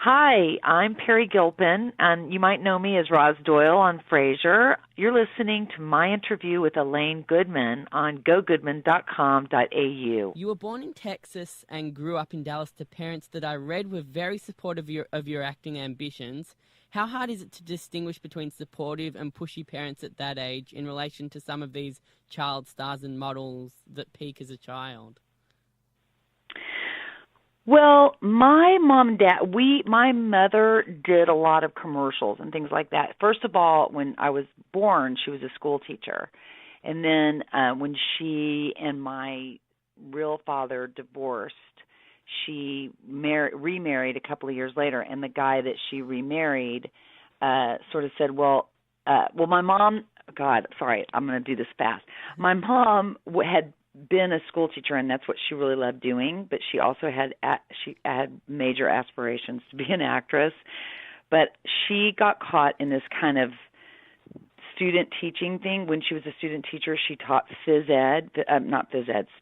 Hi, I'm Peri Gilpin, and you might know me as Roz Doyle on Frasier. You're listening to my interview with Elaine Goodman on gogoodman.com.au. You were born in Texas and grew up in Dallas to parents that I read were very supportive of your acting ambitions. How hard is it to distinguish between supportive and pushy parents at that age in relation to some of these child stars and models that peak as a child? Well, my mom and dad, my mother did a lot of commercials and things like that. First of all, when I was born, she was a school teacher. And then when she and my real father divorced, she remarried a couple of years later. And the guy that she remarried sort of said, my mom, God, sorry, I'm going to do this fast. My mom had been a school teacher, and that's what she really loved doing, but she also had major aspirations to be an actress. But she got caught in this kind of student teaching thing. When she was a student teacher, she taught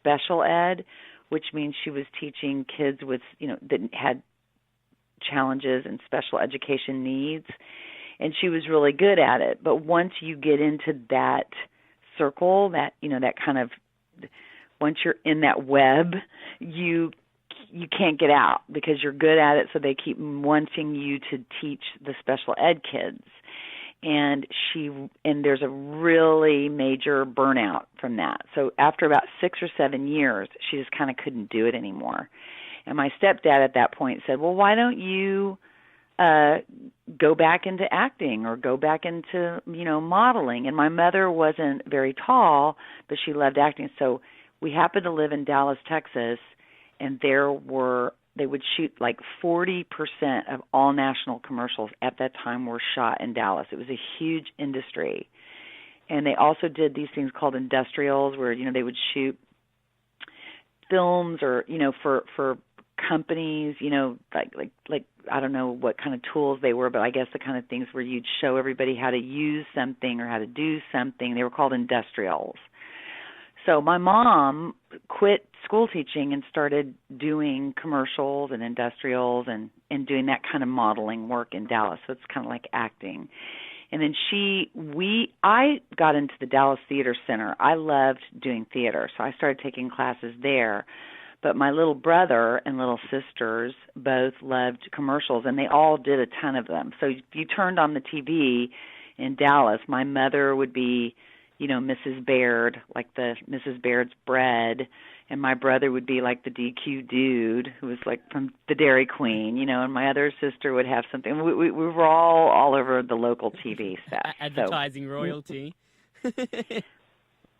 special ed, which means she was teaching kids with, that had challenges and special education needs, and she was really good at it. But once you get into that circle, that kind of, once you're in that web, you can't get out because you're good at it, so they keep wanting you to teach the special ed kids. And there's a really major burnout from that. So after about 6 or 7 years, she just kind of couldn't do it anymore. And my stepdad at that point said, well, why don't you go back into acting or go back into, modeling? And my mother wasn't very tall, but she loved acting. So we happened to live in Dallas, Texas, and they would shoot like 40% of all national commercials at that time were shot in Dallas. It was a huge industry. And they also did these things called industrials where, they would shoot films or, for companies, like I don't know what kind of tools they were, but I guess the kind of things where you'd show everybody how to use something or how to do something. They were called industrials. So my mom quit school teaching and started doing commercials and industrials and doing that kind of modeling work in Dallas. So it's kind of like acting. And then I got into the Dallas Theater Center. I loved doing theater, so I started taking classes there. But my little brother and little sisters both loved commercials, and they all did a ton of them. So if you turned on the TV in Dallas, my mother would be, Mrs. Baird, like the Mrs. Baird's bread, and my brother would be like the DQ dude who was like from the Dairy Queen, and my other sister would have something. We were all over the local TV stuff. Advertising royalty.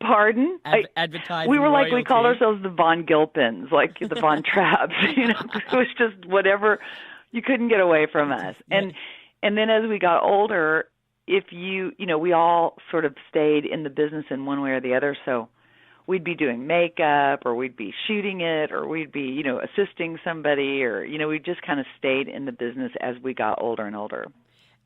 Pardon? Advertising we were royalty. Like, we called ourselves the Von Gilpins, like the Von Traps. It was just whatever. You couldn't get away from us. And then as we got older, we all sort of stayed in the business in one way or the other. So we'd be doing makeup, or we'd be shooting it, or we'd be, assisting somebody, or, we just kind of stayed in the business as we got older and older.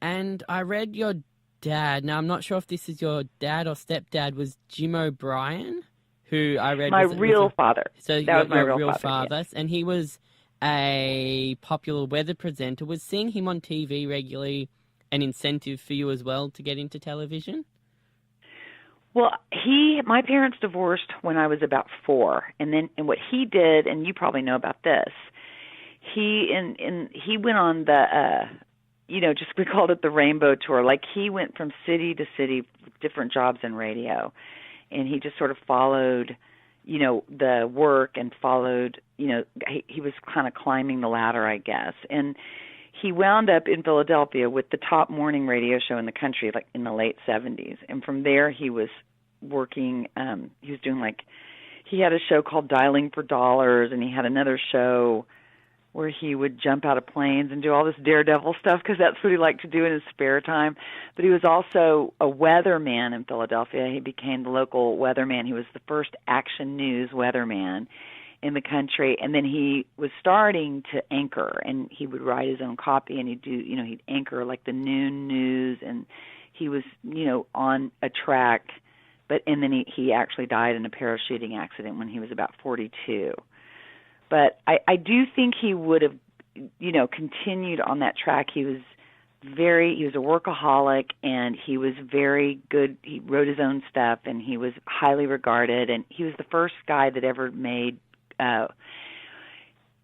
And I read your dad, now I'm not sure if this is your dad or stepdad, was Jim O'Brien, who I read my real father. So that was my real father. Yes. And he was a popular weather presenter. Was seeing him on TV regularly an incentive for you as well to get into television? Well, my parents divorced when I was about 4, and what he did, and you probably know about this, he went on the we called it the Rainbow Tour. Like, he went from city to city, different jobs in radio, and he just sort of followed, the work and followed, he was kind of climbing the ladder, I guess. And he wound up in Philadelphia with the top morning radio show in the country, like in the late 70s. And from there, he was working, he was doing he had a show called Dialing for Dollars, and he had another show where he would jump out of planes and do all this daredevil stuff because that's what he liked to do in his spare time. But he was also a weatherman in Philadelphia. He became the local weatherman. He was the first Action News weatherman in the country, and then he was starting to anchor, and he would write his own copy, and he'd anchor like the noon news, and he was, on a track, and then he actually died in a parachuting accident when he was about 42. But I do think he would have continued on that track. He was a workaholic, and he was very good. He wrote his own stuff, and he was highly regarded, and he was the first guy that ever made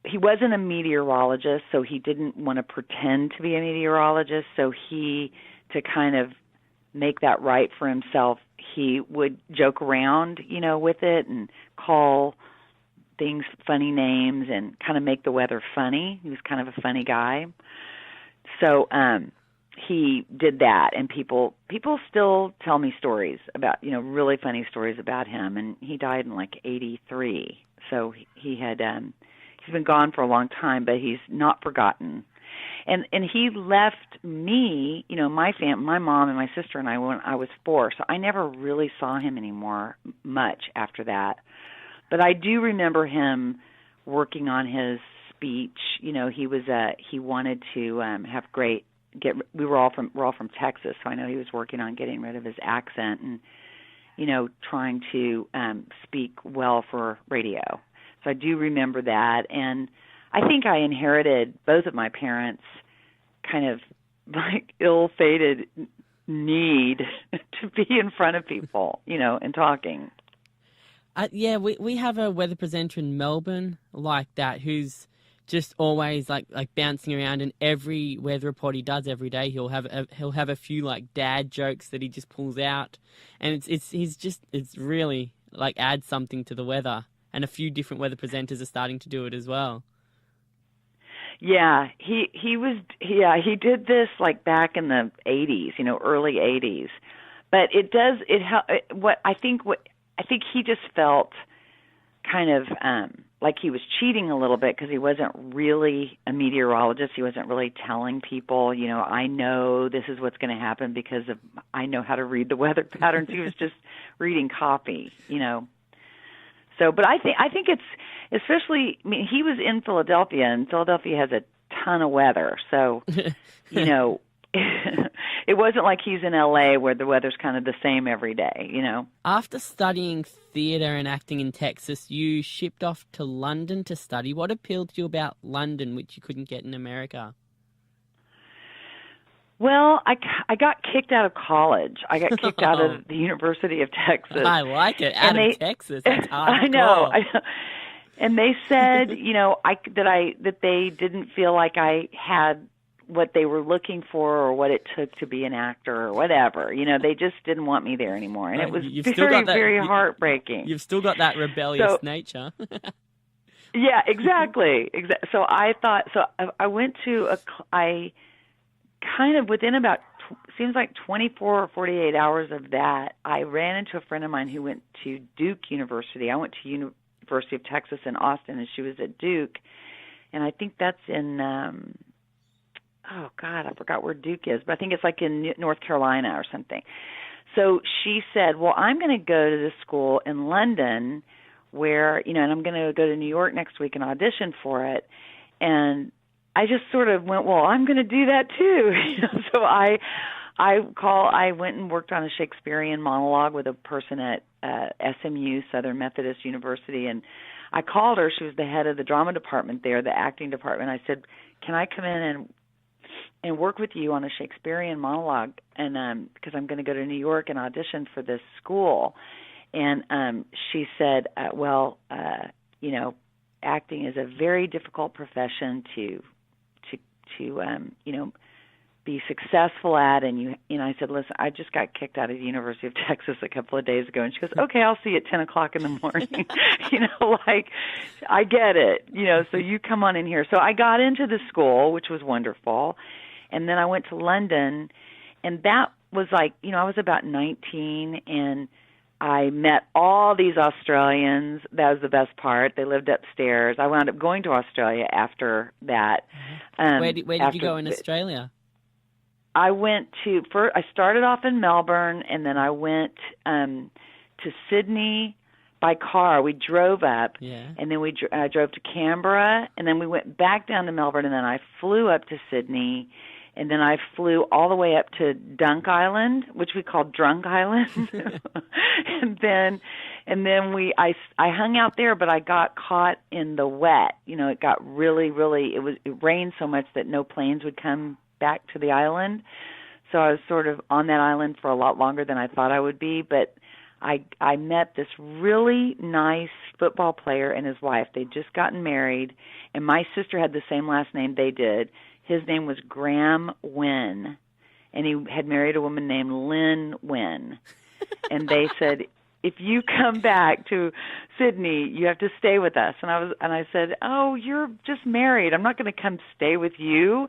he wasn't a meteorologist, so he didn't want to pretend to be a meteorologist. So to kind of make that right for himself, he would joke around, with it and call things funny names and kind of make the weather funny. He was kind of a funny guy. So he did that, and people still tell me stories about, really funny stories about him. And he died in like 1983. So he had he's been gone for a long time, but he's not forgotten. And he left me, my mom and my sister and I when I was 4. So I never really saw him anymore much after that. But I do remember him working on his speech. He wanted to we're all from Texas, so I know he was working on getting rid of his accent and trying to speak well for radio. So I do remember that, and I think I inherited both of my parents' kind of like ill-fated need to be in front of people, and talking. We have a weather presenter in Melbourne like that who's just always like bouncing around, and every weather report he does every day, he'll have a few like dad jokes that he just pulls out, and it's really like adds something to the weather, and a few different weather presenters are starting to do it as well. Yeah, he did this like back in the 80s, early 80s, but I think he just felt kind of like he was cheating a little bit because he wasn't really a meteorologist. He wasn't really telling people, I know this is what's going to happen because I know how to read the weather patterns. He was just reading copy, So, but I think it's especially. I mean, he was in Philadelphia, and Philadelphia has a ton of weather. So, it wasn't like he's in LA where the weather's kind of the same every day, After studying theatre and acting in Texas, you shipped off to London to study. What appealed to you about London, which you couldn't get in America? Well, I got kicked out of college. I got kicked out of the University of Texas. I like it. Texas. That's hardcore. I know. And they said, that they didn't feel like I had what they were looking for or what it took to be an actor or whatever. They just didn't want me there anymore. And it was very heartbreaking. You've still got that rebellious nature. Yeah, exactly. So I thought, I went to I kind of within about, seems like 24 or 48 hours of that, I ran into a friend of mine who went to Duke University. I went to University of Texas in Austin, and she was at Duke. And I think that's in, oh, God, I forgot where Duke is, but I think it's like in North Carolina or something. So she said, well, I'm going to go to this school in London where, and I'm going to go to New York next week and audition for it. And I just sort of went, well, I'm going to do that too. So I went and worked on a Shakespearean monologue with a person at SMU, Southern Methodist University, and I called her. She was the head of the drama department there, the acting department. I said, can I come in and work with you on a Shakespearean monologue? And because I'm going to go to New York and audition for this school. And she said, acting is a very difficult profession to be successful at, and I said, listen, I just got kicked out of the University of Texas a couple of days ago, and she goes, okay, I'll see you at 10 o'clock in the morning. I get it, so you come on in here. So I got into the school, which was wonderful, and then I went to London, and that was like, I was about 19, and I met all these Australians. That was the best part. They lived upstairs. I wound up going to Australia after that. Where did you go in Australia? I started off in Melbourne, and then I went to Sydney by car. We drove up, and then I drove to Canberra, and then we went back down to Melbourne, and then I flew up to Sydney. And then I flew all the way up to Dunk Island, which we call Drunk Island. and And then I hung out there, but I got caught in the wet. It got really, really, it rained so much that no planes would come back to the island. So I was sort of on that island for a lot longer than I thought I would be. But I met this really nice football player and his wife. They'd just gotten married, and my sister had the same last name they did. His name was Graham Wynn, and he had married a woman named Lynn Wynn. And they said, if you come back to Sydney, you have to stay with us. And I said, oh, you're just married. I'm not going to come stay with you.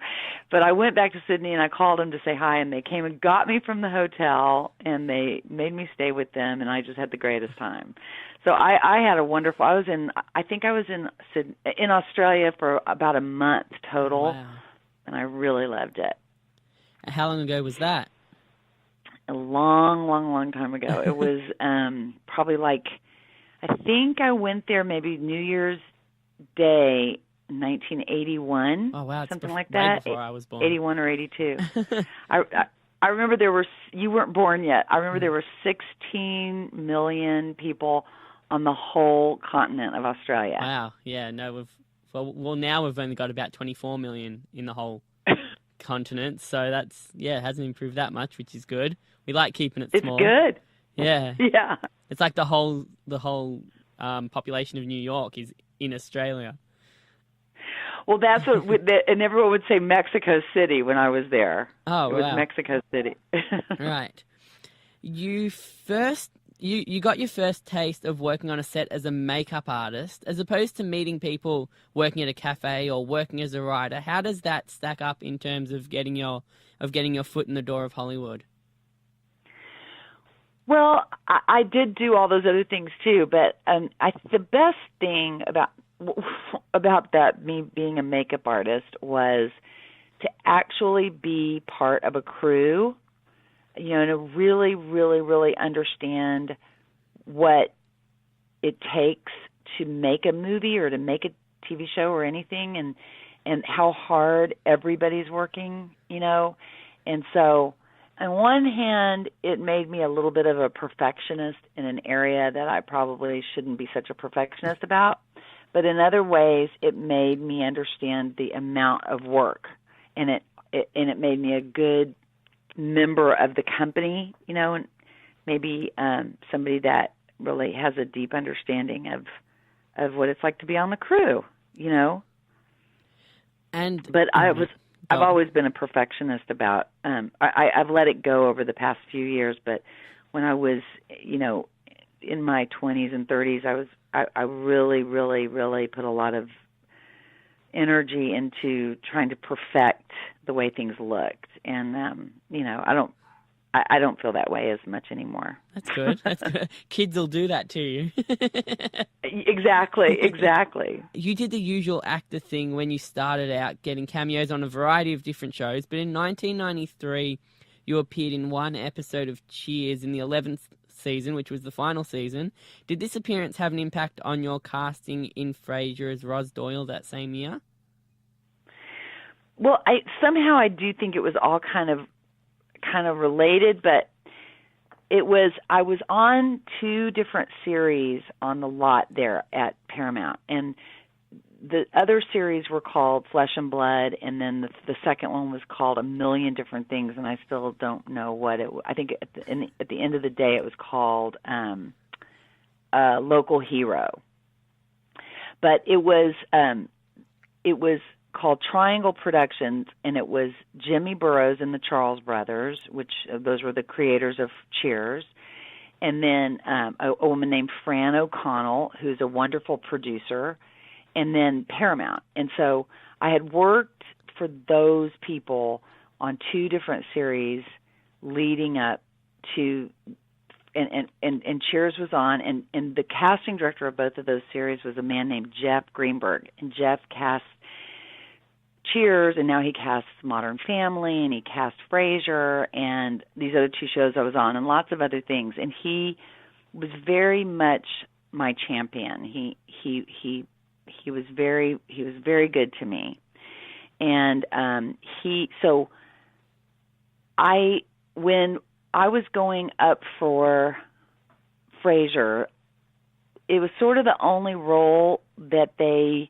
But I went back to Sydney and I called them to say hi, and they came and got me from the hotel, and they made me stay with them, and I just had the greatest time. So I had a wonderful. I was in Australia for about a month total. Wow. And I really loved it. How long ago was that? A long, long, long time ago. It was probably I think I went there maybe New Year's Day, 1981. Oh wow, something like that. Right before I was born. 81 or 82. I remember you weren't born yet. I remember there were 16 million people on the whole continent of Australia. Wow. Yeah. No, now we've only got about 24 million in the whole continent. So it hasn't improved that much, which is good. We like keeping it small. It's good. Yeah. Yeah. It's like the whole population of New York is in Australia. Well, that's what, and everyone would say Mexico City when I was there. Oh, it was wow. Mexico City. Right. You got your first taste of working on a set as a makeup artist, as opposed to meeting people working at a cafe or working as a writer. How does that stack up in terms of getting your foot in the door of Hollywood? Well, I did do all those other things too, but the best thing about that, me being a makeup artist, was to actually be part of a crew, and to really, really, really understand what it takes to make a movie or to make a TV show or anything, and how hard everybody's working, And so, on one hand, it made me a little bit of a perfectionist in an area that I probably shouldn't be such a perfectionist about. But in other ways, it made me understand the amount of work, and it made me a good member of the company, and maybe somebody that really has a deep understanding of what it's like to be on the crew, But I've always been a perfectionist about. I've let it go over the past few years, but when I was, in my 20s and 30s, I really, really, really put a lot of energy into trying to perfect the way things looked, and I don't feel that way as much anymore. That's good. That's good. Kids will do that to you. Exactly. You did the usual actor thing when you started out, getting cameos on a variety of different shows, but in 1993, you appeared in one episode of Cheers in the 11th season, which was the final season. Did this appearance have an impact on your casting in Frasier as Roz Doyle that same year? Well, I do think it was all kind of related, but I was on two different series on the lot there at Paramount, and the other series were called Flesh and Blood, and then the second one was called a million different things, and I still don't know what it. I think at the end of the day, it was called Local Hero, but it was called Triangle Productions, and it was Jimmy Burrows and the Charles Brothers, which those were the creators of Cheers, and then a woman named Fran O'Connell, who's a wonderful producer, and then Paramount. And so I had worked for those people on two different series leading up to, and Cheers was on, and the casting director of both of those series was a man named Jeff Greenberg, and Jeff cast Cheers, and now he casts Modern Family, and he cast Frasier, and these other two shows I was on, and lots of other things. And he was very much my champion. He was very good to me, and when I was going up for Frasier, it was sort of the only role that they,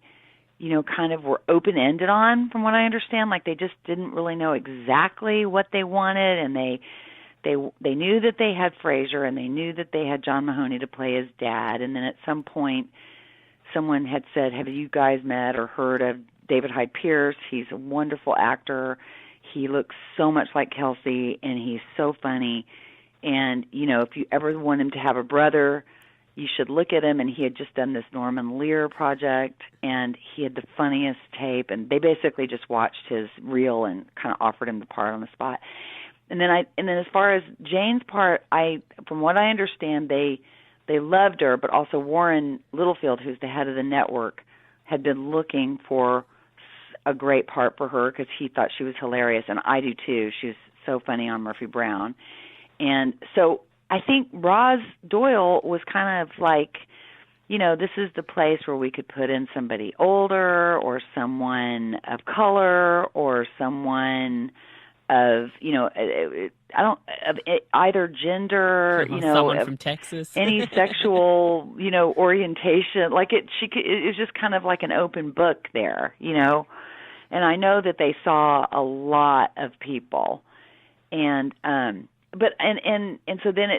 kind of were open-ended on, from what I understand. Like, they just didn't really know exactly what they wanted, and they knew that they had Frasier, and they knew that they had John Mahoney to play his dad. And then at some point, someone had said, "Have you guys met or heard of David Hyde Pierce? He's a wonderful actor. He looks so much like Kelsey, and he's so funny. And, if you ever want him to have a brother, you should look at him." And he had just done this Norman Lear project, and he had the funniest tape. And they basically just watched his reel and kind of offered him the part on the spot. And then as far as Jane's part, from what I understand, they loved her, but also Warren Littlefield, who's the head of the network, had been looking for a great part for her because he thought she was hilarious, and I do too. She was so funny on Murphy Brown. And so I think Roz Doyle was kind of like, this is the place where we could put in somebody older or someone of color or someone of, either gender, someone from Texas, any sexual, orientation. Like it was just kind of like an open book there, And I know that they saw a lot of people, and so then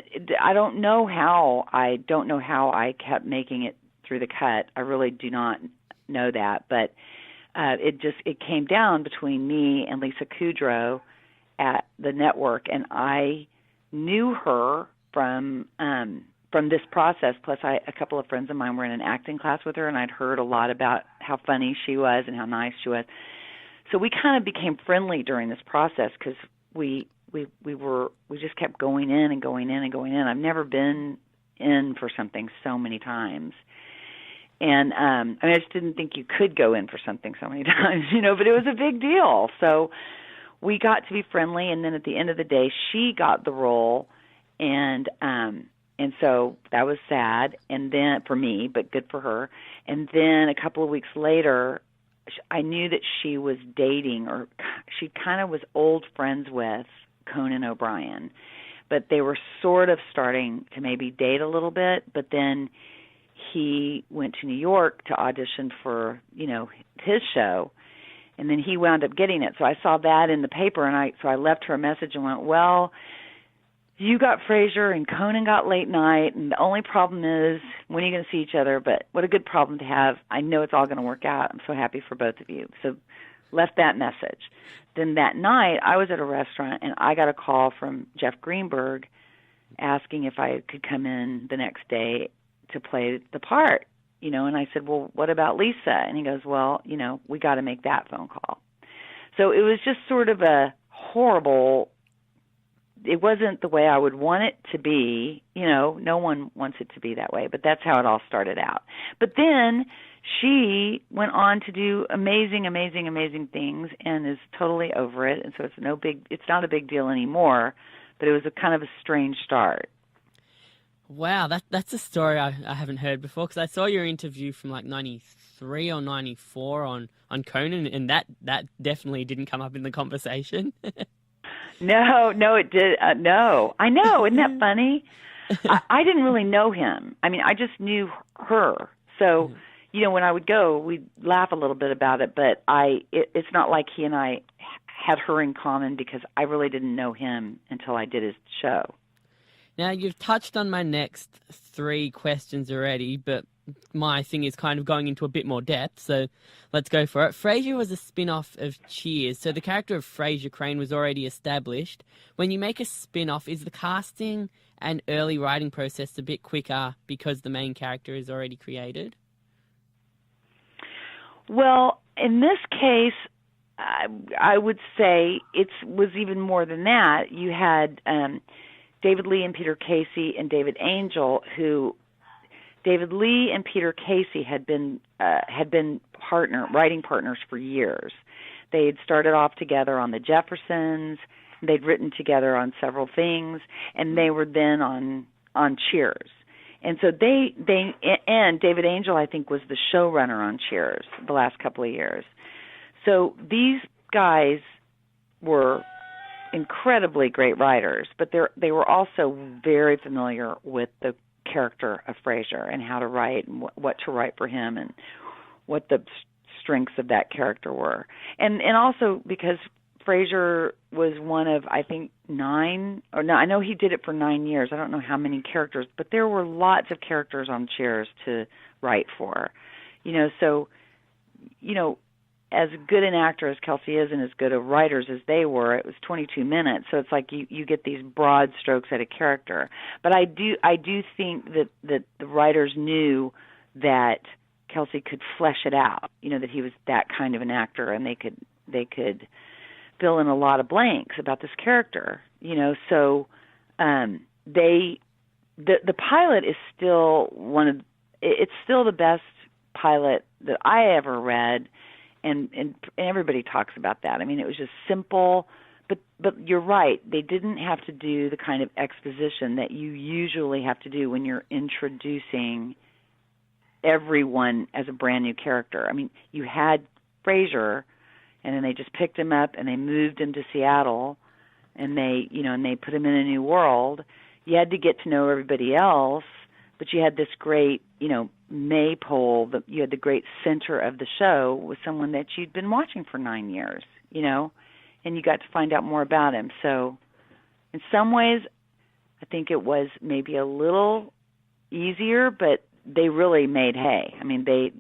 I don't know how I kept making it through the cut. I really do not know that, but it came down between me and Lisa Kudrow at the network, and I knew her from this process. Plus, a couple of friends of mine were in an acting class with her, and I'd heard a lot about how funny she was and how nice she was. So we kind of became friendly during this process because we just kept going in and going in and going in. I've never been in for something so many times. And I just didn't think you could go in for something so many times, but it was a big deal. So we got to be friendly, and then at the end of the day, she got the role, and so that was sad, and then for me, but good for her. And then a couple of weeks later, I knew that she was dating, or she kind of was old friends with Conan O'Brien, but they were sort of starting to maybe date a little bit, but then he went to New York to audition for, his show, and then he wound up getting it. So I saw that in the paper, and I left her a message and went, "Well, you got Frasier and Conan got Late Night, and the only problem is when are you going to see each other? But what a good problem to have. I know it's all going to work out. I'm so happy for both of you." So left that message. Then that night, I was at a restaurant, and I got a call from Jeff Greenberg asking if I could come in the next day to play the part, and I said, "Well, what about Lisa?" And he goes, "Well, we got to make that phone call." So it was just sort of a horrible, it wasn't the way I would want it to be. No one wants it to be that way, but that's how it all started out. But then she went on to do amazing, amazing, amazing things and is totally over it. And so it's not a big deal anymore, but it was a kind of a strange start. Wow, that's a story I haven't heard before, because I saw your interview from like 93 or 94 on Conan, and that definitely didn't come up in the conversation. No, it did. No, I know. Isn't that funny? I didn't really know him. I mean, I just knew her. So, when I would go, we'd laugh a little bit about it, but it's not like he and I had her in common, because I really didn't know him until I did his show. Now, you've touched on my next 3 questions already, but my thing is kind of going into a bit more depth, so let's go for it. Frasier was a spin-off of Cheers, so the character of Frasier Crane was already established. When you make a spin-off, is the casting and early writing process a bit quicker because the main character is already created? Well, in this case, I would say it was even more than that. You had David Lee and Peter Casey and David Angel, who David Lee and Peter Casey had been writing partners for years. They had started off together on The Jeffersons. They'd written together on several things, and they were then on Cheers. And so and David Angel, I think, was the showrunner on Cheers the last couple of years. So these guys were incredibly great writers, but they were also very familiar with the character of Frasier and how to write and what to write for him and what the strengths of that character were. And also because Frasier was one of, I think, 9, or no, I know he did it for 9 years. I don't know how many characters, but there were lots of characters on Cheers to write for. So, as good an actor as Kelsey is and as good of writers as they were, it was 22 minutes. So it's like you get these broad strokes at a character. But I do think that the writers knew that Kelsey could flesh it out, that he was that kind of an actor, and they could fill in a lot of blanks about this character, So the pilot is still it's still the best pilot that I ever read, and everybody talks about that. I mean, it was just simple, but you're right. They didn't have to do the kind of exposition that you usually have to do when you're introducing everyone as a brand new character. I mean, you had Frasier, and then they just picked him up and they moved him to Seattle, and they put him in a new world. You had to get to know everybody else, but you had this great, maypole. You had the great center of the show with someone that you'd been watching for 9 years, and you got to find out more about him. So in some ways, I think it was maybe a little easier, but they really made hay. I mean, they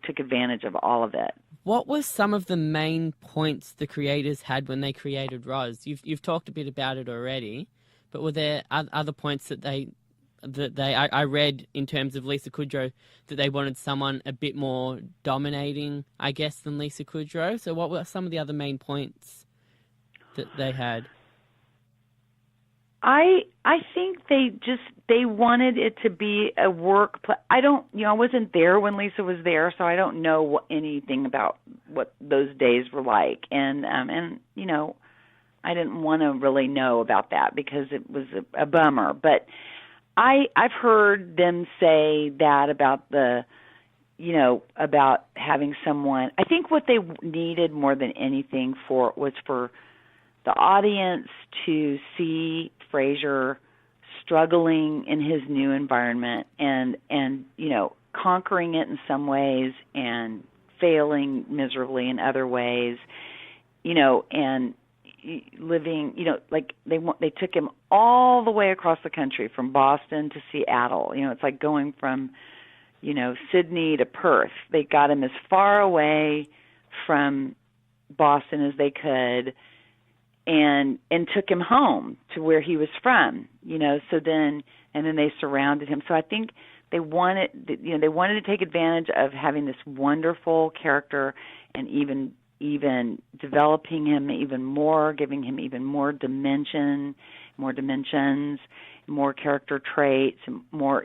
took advantage of all of it. What were some of the main points the creators had when they created Roz? You've talked a bit about it already, but were there other points that I read in terms of Lisa Kudrow, that they wanted someone a bit more dominating, I guess, than Lisa Kudrow? So what were some of the other main points that they had? I think they wanted it to be a work. I wasn't there when Lisa was there, so I don't know anything about what those days were like, and I didn't want to really know about that because it was a bummer. But I've heard them say that about about having someone. I think what they needed more than anything was for the audience to see Frasier struggling in his new environment and conquering it in some ways and failing miserably in other ways, and living, like they took him all the way across the country from Boston to Seattle. It's like going from, Sydney to Perth. They got him as far away from Boston as they could, and took him home to where he was from, so then they surrounded him. So I think they wanted to take advantage of having this wonderful character and even developing him even more, giving him even more dimensions, more character traits, and more,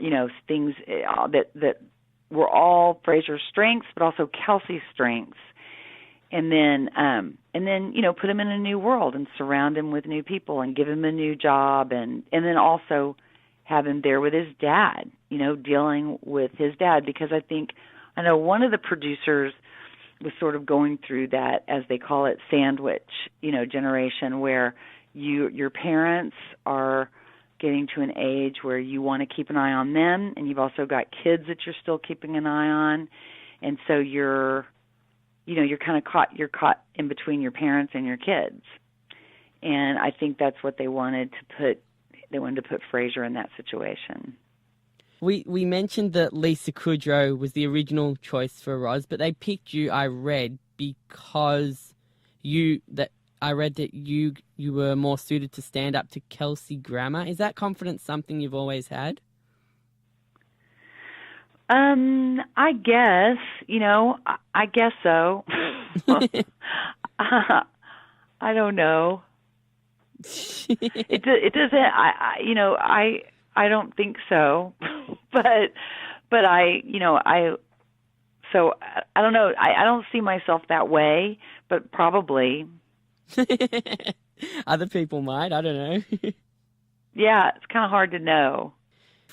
things that were all Frasier's strengths, but also Kelsey's strengths. And then put him in a new world and surround him with new people and give him a new job, and then also have him there with his dad, dealing with his dad, because I know one of the producers was sort of going through that, as they call it, sandwich, generation, where your parents are getting to an age where you want to keep an eye on them, and you've also got kids that you're still keeping an eye on, and so you're kind of caught in between your parents and your kids. And I think that's what they wanted to put Frasier in that situation. We mentioned that Lisa Kudrow was the original choice for Roz, but they picked you, I read, because you were more suited to stand up to Kelsey Grammer. Is that confidence something you've always had? I guess, I guess so. I don't know. It doesn't, I don't think so, but I don't know. I don't see myself that way, but probably. Other people might, I don't know. Yeah, it's kind of hard to know.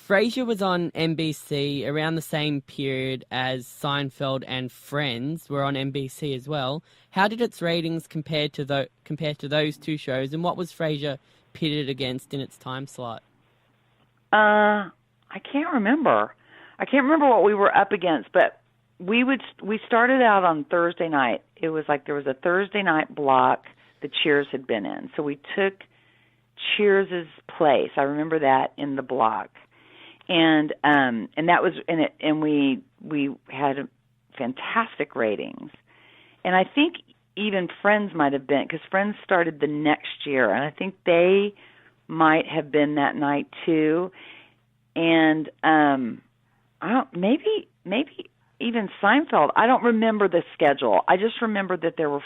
Frasier was on NBC around the same period as Seinfeld and Friends were on NBC as well. How did its ratings compare to those two shows, and what was Frasier pitted against in its time slot? I I can't remember. I can't remember what we were up against, but we started out on Thursday night. It was like there was a Thursday night block that Cheers had been in. So we took Cheers's place. I remember that in the block. And that was in it, and we had fantastic ratings. And I think even Friends might have been, because Friends started the next year, and I think they might have been that night too. And maybe even Seinfeld. I don't remember the schedule. I just remember that there were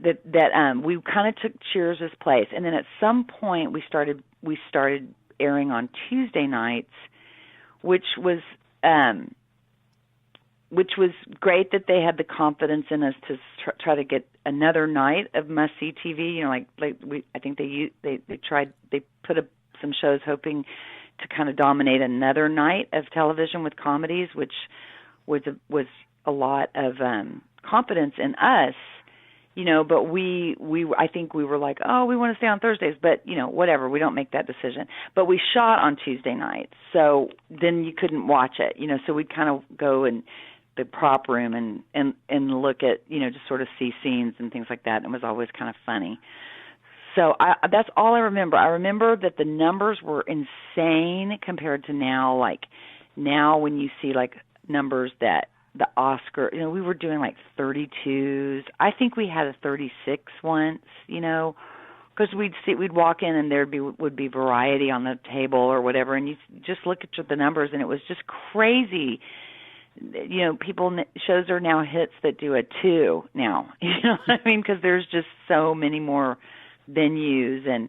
that we kind of took Cheers' place, and then at some point we started airing on Tuesday nights, which was great that they had the confidence in us to try to get another night of must-see TV. You know, I think they put up some shows hoping to kind of dominate another night of television with comedies, which was a lot of confidence in us. You know, but I think we were like, oh, we want to stay on Thursdays, but, you know, whatever, we don't make that decision. But we shot on Tuesday nights, so then you couldn't watch it, you know, so we'd kind of go in the prop room and look at, you know, just sort of see scenes and things like that, and it was always kind of funny. So that's all I remember. I remember that the numbers were insane compared to now. Like, now when you see, like, numbers that the Oscar, you know, we were doing like 32s. I think we had a 36 once, you know, because we'd walk in and would be variety on the table or whatever, and you just look at the numbers, and it was just crazy. You know, shows are now hits that do a 2 now. You know what I mean? Because there's just so many more venues, and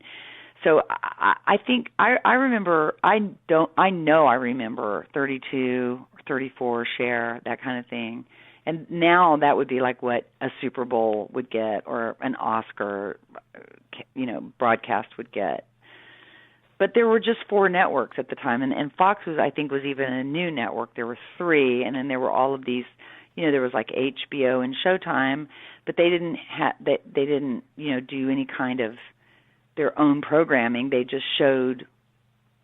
so I think I remember. I know I remember 32. 34 share, that kind of thing. And now that would be like what a Super Bowl would get or an Oscar, you know, broadcast would get. But there were just 4 networks at the time, and Fox I think was even a new network. There were 3, and then there were all of these, you know, there was like HBO and Showtime, but they didn't you know, do any kind of their own programming. They just showed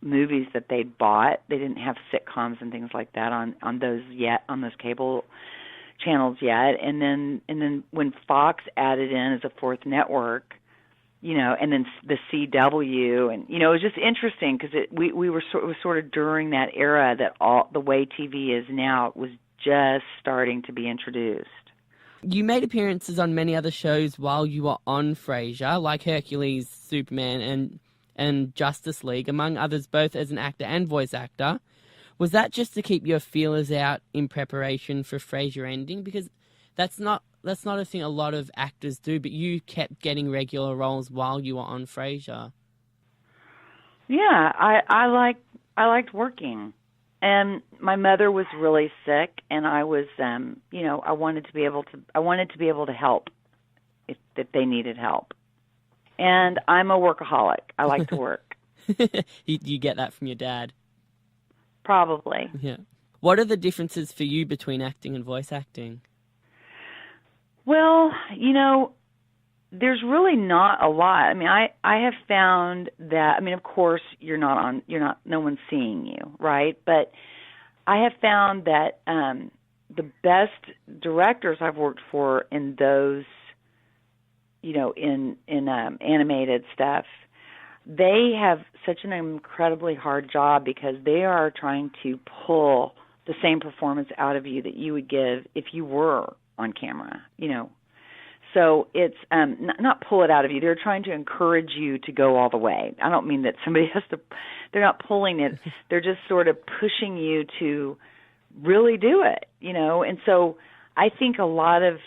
movies that they'd bought. They didn't have sitcoms and things like that on those cable channels yet. And then when Fox added in as a 4th network, you know, and then the CW, and you know, it was just interesting because it was sort of during that era that all the way TV is now was just starting to be introduced. You made appearances on many other shows while you were on Frasier, like Hercules, Superman, and Justice League, among others, both as an actor and voice actor. Was that just to keep your feelers out in preparation for Frasier ending? Because that's not a thing a lot of actors do, but you kept getting regular roles while you were on Frasier. Yeah, I liked working. And my mother was really sick, and I was you know, I wanted to be able to help if they needed help. And I'm a workaholic. I like to work. You get that from your dad? Probably. Yeah. What are the differences for you between acting and voice acting? Well, you know, there's really not a lot. I mean, I have found that, I mean, of course, no one's seeing you, right? But I have found that the best directors I've worked for in those, you know, in animated stuff, they have such an incredibly hard job because they are trying to pull the same performance out of you that you would give if you were on camera, you know. So it's not pull it out of you. They're trying to encourage you to go all the way. I don't mean that somebody has to, they're not pulling it. They're just sort of pushing you to really do it, you know. And so I think a lot of,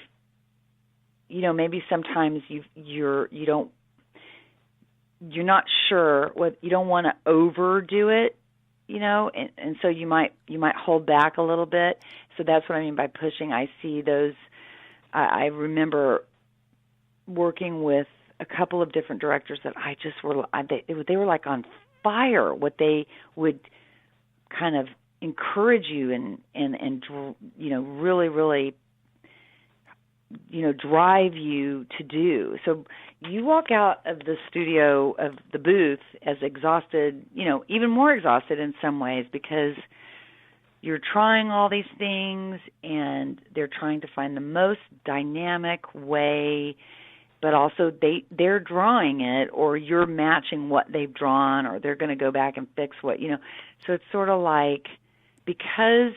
you know, maybe sometimes you're not sure what, you don't want to overdo it, you know, and so you might hold back a little bit. So that's what I mean by pushing. I see those. I remember working with a couple of different directors that I just were, they were like on fire. What they would kind of encourage you and you know, really, really drive you to do. So you walk out of the studio, of the booth, as exhausted, even more exhausted in some ways, because you're trying all these things and they're trying to find the most dynamic way, but also they're drawing it, or you're matching what they've drawn, or they're going to go back and fix what, So it's sort of like, because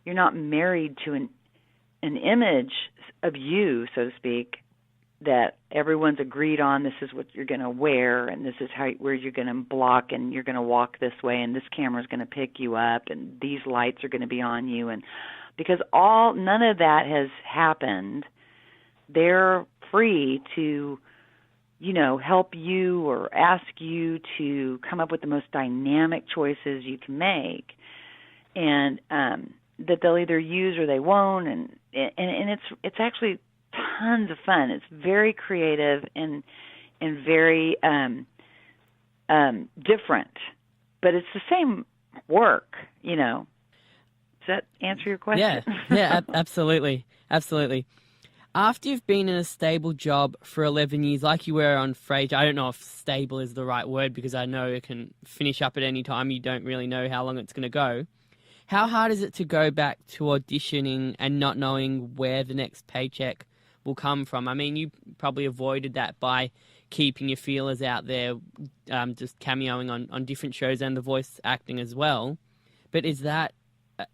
you're not married to an image of you, so to speak, that everyone's agreed on, this is what you're going to wear, and this is where you're going to block, and you're going to walk this way, and this camera's going to pick you up, and these lights are going to be on you. And because none of that has happened, they're free to, help you or ask you to come up with the most dynamic choices you can make, and that they'll either use or they won't, and it's actually tons of fun. It's very creative and very different, but it's the same work, Does that answer your question? Yeah, absolutely. After you've been in a stable job for 11 years, like you were on Frasier, I don't know if stable is the right word, because I know it can finish up at any time. You don't really know how long it's going to go. How hard is it to go back to auditioning and not knowing where the next paycheck will come from? I mean, you probably avoided that by keeping your feelers out there, just cameoing on different shows and the voice acting as well. But is that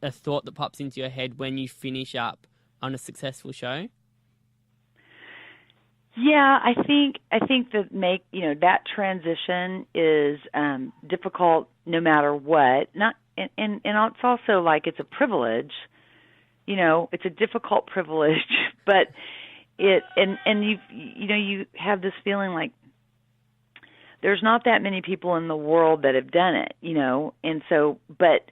a thought that pops into your head when you finish up on a successful show? Yeah, I think that that transition is difficult no matter what. And it's also like it's a privilege, it's a difficult privilege, but you have this feeling like there's not that many people in the world that have done it, and so, but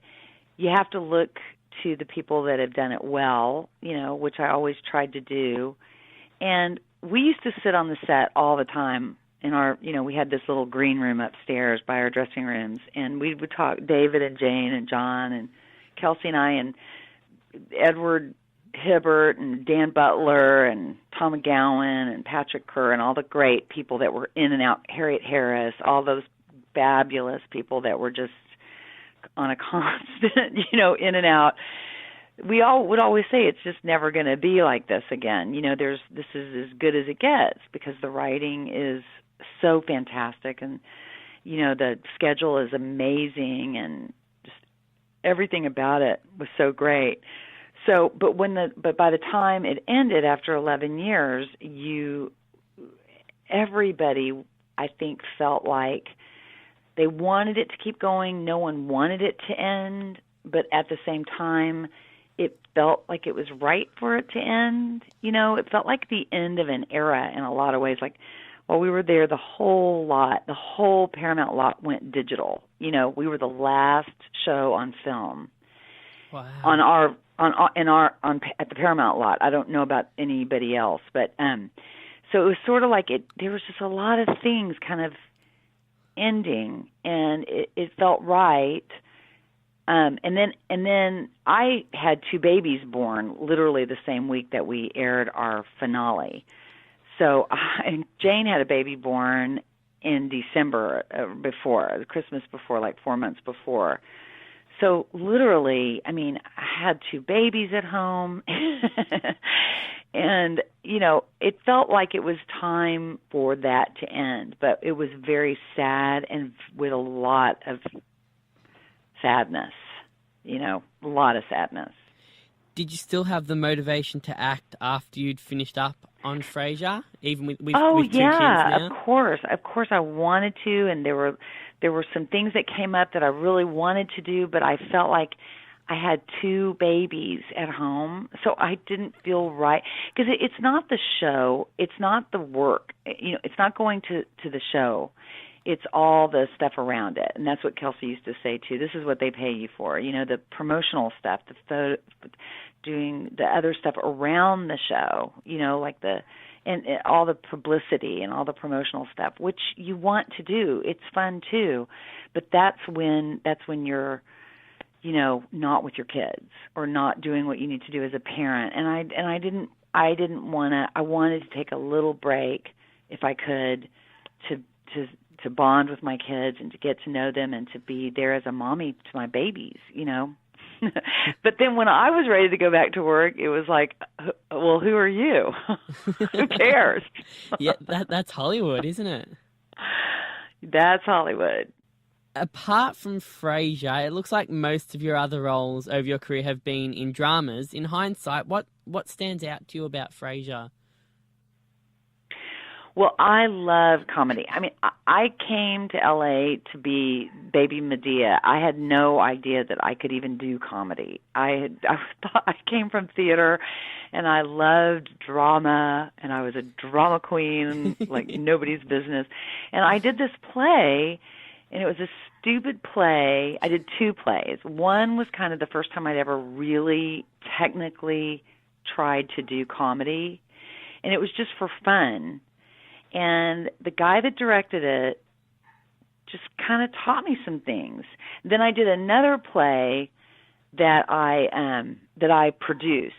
you have to look to the people that have done it well, which I always tried to do. And we used to sit on the set all the time in our, we had this little green room upstairs by our dressing rooms, and we would talk, David and Jane and John and Kelsey and I and Edward Hibbert and Dan Butler and Tom McGowan and Patrick Kerr and all the great people that were in and out, Harriet Harris, all those fabulous people that were just on a constant, in and out. We all would always say it's just never going to be like this again. This is as good as it gets, because the writing is so fantastic, and the schedule is amazing, and just everything about it was so great. So, but by the time it ended after 11 years, everybody, I think, felt like they wanted it to keep going. No one wanted it to end, but at the same time, it felt like it was right for it to end. It felt like the end of an era in a lot of ways. Like, while we were there, the whole Paramount lot went digital. We were the last show on film. Wow. At the Paramount lot. I don't know about anybody else, but so it was sort of like there was just a lot of things kind of ending, and it felt right. And then I had two babies born literally the same week that we aired our finale. So and Jane had a baby born in December Christmas before, like 4 months before. So literally, I mean, I had two babies at home, and, it felt like it was time for that to end, but it was very sad and with a lot of sadness, a lot of sadness. Did you still have the motivation to act after you'd finished up on Frasier, even with two kids now? Of course I wanted to, and there were some things that came up that I really wanted to do, but I felt like I had two babies at home, so I didn't feel right, because it's not the show, it's not the work, it's not going to the show. It's all the stuff around it, and that's what Kelsey used to say too. This is what they pay you for, the promotional stuff, the photo, doing the other stuff around the show, like and all the publicity and all the promotional stuff, which you want to do. It's fun too, but that's when you're, not with your kids or not doing what you need to do as a parent. And I didn't I didn't want to. I wanted to take a little break, if I could, to to bond with my kids and to get to know them and to be there as a mommy to my babies, you know. But then when I was ready to go back to work, it was like, well, who are you? Who cares? Yeah, that's Hollywood, isn't it? That's Hollywood. Apart from Frasier, it looks like most of your other roles over your career have been in dramas. In hindsight, what stands out to you about Frasier? Well, I love comedy. I mean, I came to LA to be Baby Medea. I had no idea that I could even do comedy. I thought I came from theater, and I loved drama, and I was a drama queen like nobody's business. And I did this play, and it was a stupid play. I did two plays. One was kind of the first time I'd ever really technically tried to do comedy, and it was just for fun. And the guy that directed it just kind of taught me some things. Then I did another play that I produced,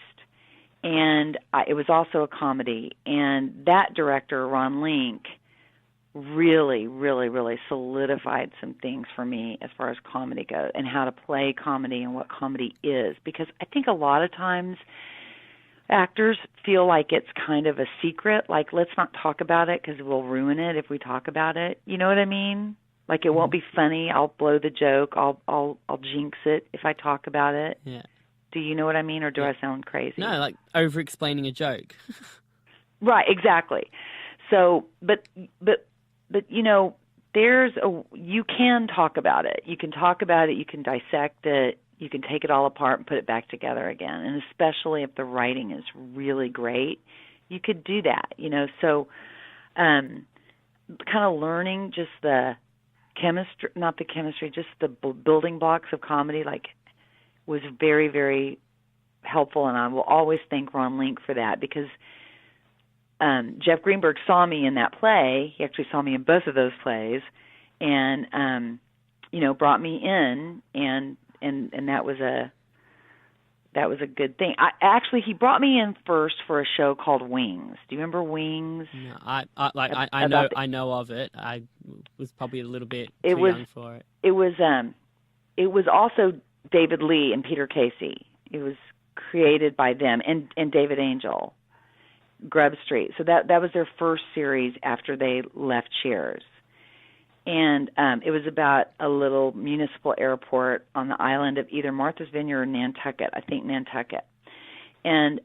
and it was also a comedy. And that director, Ron Link, really, really, really solidified some things for me as far as comedy goes and how to play comedy and what comedy is. Because I think a lot of times actors feel like it's kind of a secret, like let's not talk about it because we'll ruin it if we talk about it. You know what I mean? Like it won't be funny. I'll blow the joke. I'll jinx it if I talk about it. Yeah. Do you know what I mean, or do I sound crazy? No, like over-explaining a joke. Right, exactly. So, but you know, you can talk about it. You can talk about it. You can dissect it. You can take it all apart and put it back together again. And especially if the writing is really great, you could do that, you know. So kind of learning just the chemistry, not the chemistry, just the building blocks of comedy, like, was very, very helpful. And I will always thank Ron Link for that, because Jeff Greenberg saw me in that play. He actually saw me in both of those plays and, you know, brought me in, and that was a good thing. He brought me in first for a show called Wings. Do you remember Wings? No, I know of it. I was probably a little bit too young for it. It was also David Lee and Peter Casey. It was created by them and David Angel, Grub Street. So that was their first series after they left Cheers. And it was about a little municipal airport on the island of either Martha's Vineyard or Nantucket, I think Nantucket. And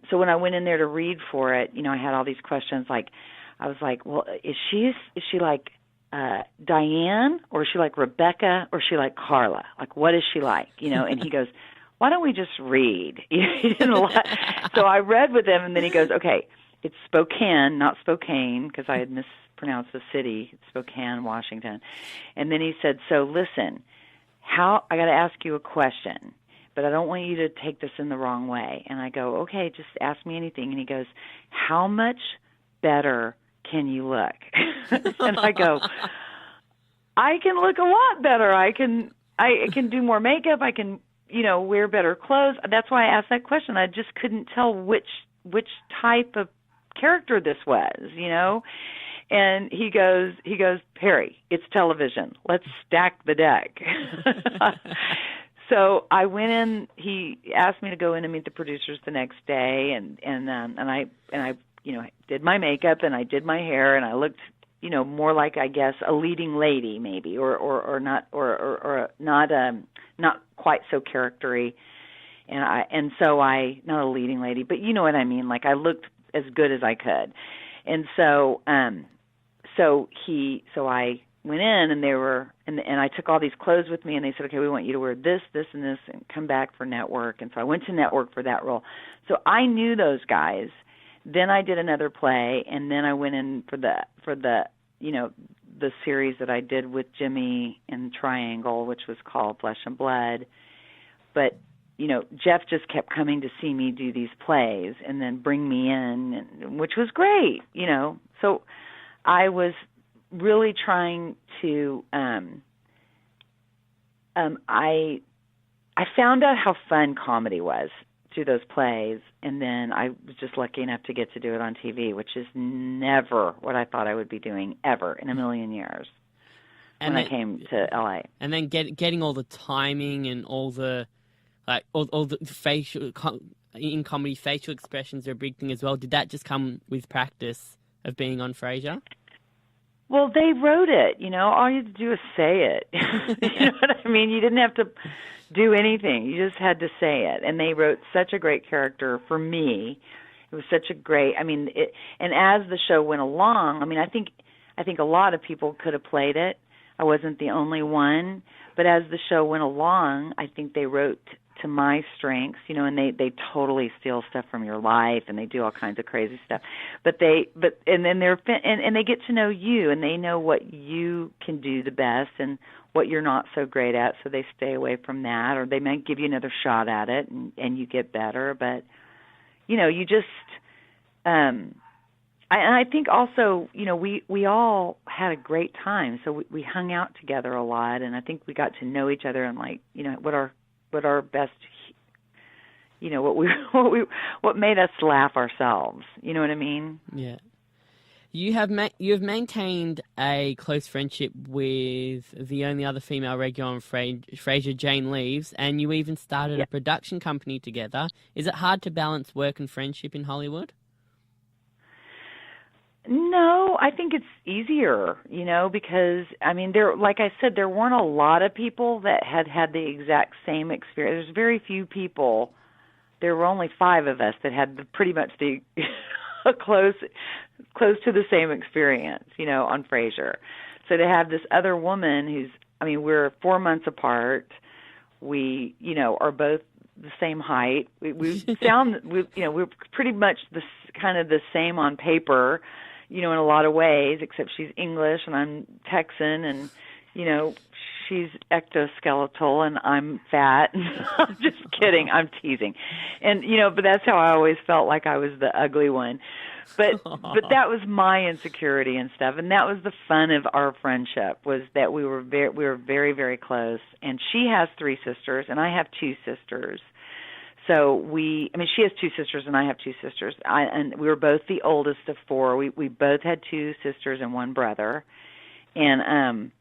so when I went in there to read for it, you know, I had all these questions. Like, I was like, well, is she like Diane, or is she like Rebecca, or is she like Carla? Like, what is she like? You know? And he goes, why don't we just read? So I read with him, and then he goes, okay, it's Spokane, not Spokane, because I had mispronounced the city, Spokane, Washington. And then he said, so listen, I got to ask you a question, but I don't want you to take this in the wrong way. And I go, okay, just ask me anything. And he goes, how much better can you look? And I go, I can look a lot better. I can do more makeup. I can, you know, wear better clothes. That's why I asked that question. I just couldn't tell which type of character this was, you know. And he goes, Peri, it's television. Let's stack the deck. So I went in. He asked me to go in and meet the producers the next day, and I you know, did my makeup and I did my hair, and I looked, you know, more like, I guess, a leading lady maybe, or not quite so charactery. And so not a leading lady, but you know what I mean. Like, I looked as good as I could. And so I went in, and they were, and I took all these clothes with me, and they said, okay, we want you to wear this, this, and this, and come back for network. And so I went to network for that role. So I knew those guys. Then I did another play, and then I went in for the you know, the series that I did with Jimmy and Triangle, which was called Flesh and Blood. But, you know, Jeff just kept coming to see me do these plays and then bring me in, which was great, you know. So I was really trying to I found out how fun comedy was do those plays, and then I was just lucky enough to get to do it on TV, which is never what I thought I would be doing ever in a million years when I came to LA. And then getting all the timing and all the all the in comedy facial expressions are a big thing as well. Did that just come with practice of being on Frasier? Well, they wrote it, all you had to do is say it. You know what I mean? You didn't have to do anything. You just had to say it. And they wrote such a great character for me. It was such a great, and as the show went along, I think a lot of people could have played it. I wasn't the only one. But as the show went along, I think they wrote to my strengths, and they totally steal stuff from your life, and they do all kinds of crazy stuff. And then they get to know you, and they know what you can do the best and what you're not so great at, so they stay away from that, or they might give you another shot at it, and you get better. But you just I think also, we all had a great time, so we hung out together a lot, and I think we got to know each other and what our best, what made us laugh ourselves. You know what I mean? Yeah. You have maintained a close friendship with the only other female regular on Frasier, Jane Leeves, and you even started a production company together. Is it hard to balance work and friendship in Hollywood? No, I think it's easier, because, like I said, there weren't a lot of people that had the exact same experience. There's very few people. There were only 5 of us that had pretty much the close to the same experience, on Frasier. So to have this other woman who's, we're 4 months apart. We, are both the same height. We're pretty much the same on paper, in a lot of ways, except she's English and I'm Texan, and, she's ectoskeletal and I'm fat. I'm just kidding. I'm teasing. And, but that's how I always felt like I was the ugly one. But that was my insecurity and stuff. And that was the fun of our friendship, was that we were very, very close. And she has 3 sisters and I have 2 sisters. So she has 2 sisters and I have 2 sisters. And we were both the oldest of 4. We both had 2 sisters and 1 brother. And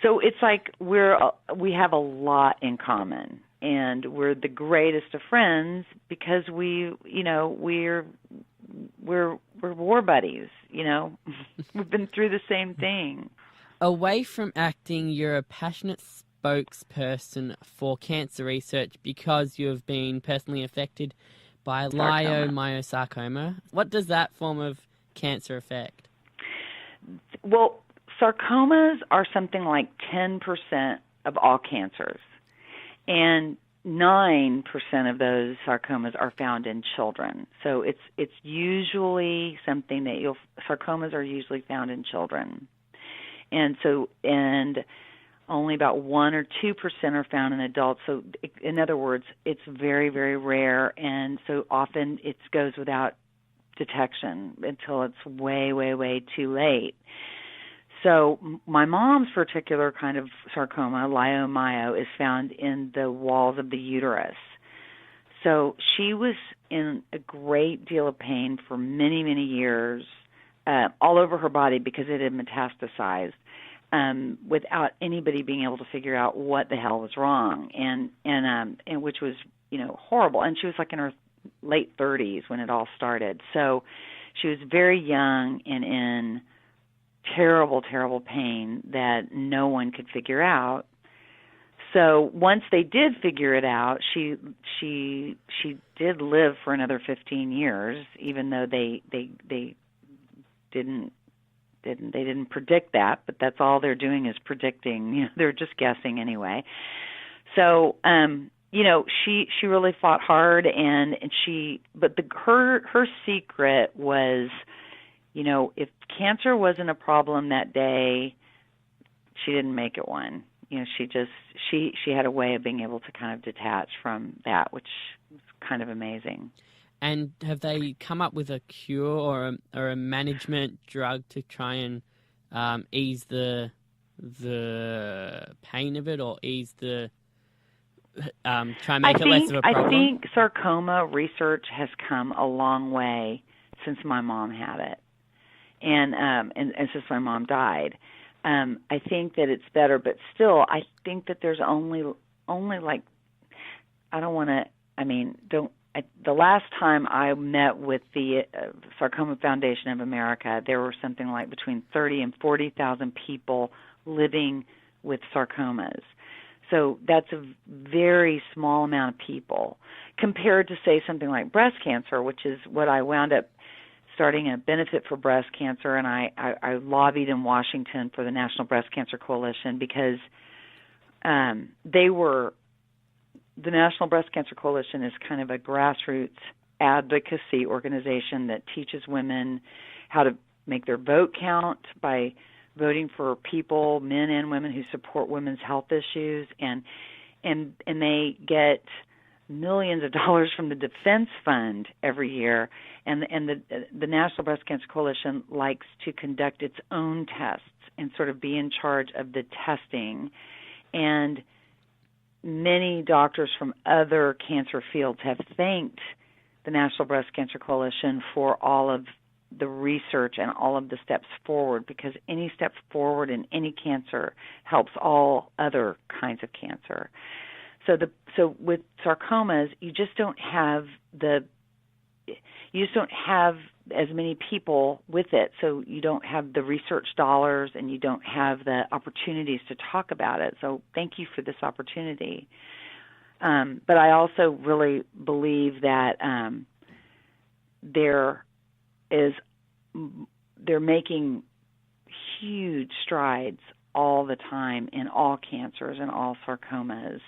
so it's like we have a lot in common. And we're the greatest of friends because we're war buddies, We've been through the same thing. Away from acting, you're a passionate spokesperson for cancer research because you have been personally affected by leiomyosarcoma. What does that form of cancer affect? Well, sarcomas are something like 10% of all cancers, and 9% of those sarcomas are found in children. So it's usually something that sarcomas are usually found in children, and only about 1 or 2% are found in adults. So, in other words, it's very, very rare, and so often it goes without detection until it's way, way, way too late. So my mom's particular kind of sarcoma, leiomyo, is found in the walls of the uterus. So she was in a great deal of pain for many, many years, all over her body because it had metastasized. Without anybody being able to figure out what the hell was wrong, and which was horrible. And she was like in her late 30s when it all started. So she was very young and in terrible, terrible pain that no one could figure out. So once they did figure it out, she did live for another 15 years, even though they didn't predict that, but that's all they're doing is predicting. They're just guessing anyway. So, she really fought hard, her secret was, if cancer wasn't a problem that day, she didn't make it one. She had a way of being able to kind of detach from that, which was kind of amazing. And have they come up with a cure or a management drug to try and ease the pain of it, or ease the try and make it less of a problem? I think sarcoma research has come a long way since my mom had it, and since my mom died. I think that it's better, but still, I think that there's only like, I don't want to. I mean, don't. The last time I met with the Sarcoma Foundation of America, there were something like between 30 and 40,000 people living with sarcomas. So that's a very small amount of people compared to, say, something like breast cancer, which is what I wound up starting a benefit for breast cancer, and I lobbied in Washington for the National Breast Cancer Coalition because the National Breast Cancer Coalition is kind of a grassroots advocacy organization that teaches women how to make their vote count by voting for people, men and women, who support women's health issues, and they get millions of dollars from the Defense Fund every year, and the National Breast Cancer Coalition likes to conduct its own tests and sort of be in charge of the testing. And many doctors from other cancer fields have thanked the National Breast Cancer Coalition for all of the research and all of the steps forward, because any step forward in any cancer helps all other kinds of cancer. So with sarcomas, you just don't have as many people with it, so you don't have the research dollars and you don't have the opportunities to talk about it. So thank you for this opportunity. But I also really believe that they're making huge strides all the time in all cancers and all sarcomas.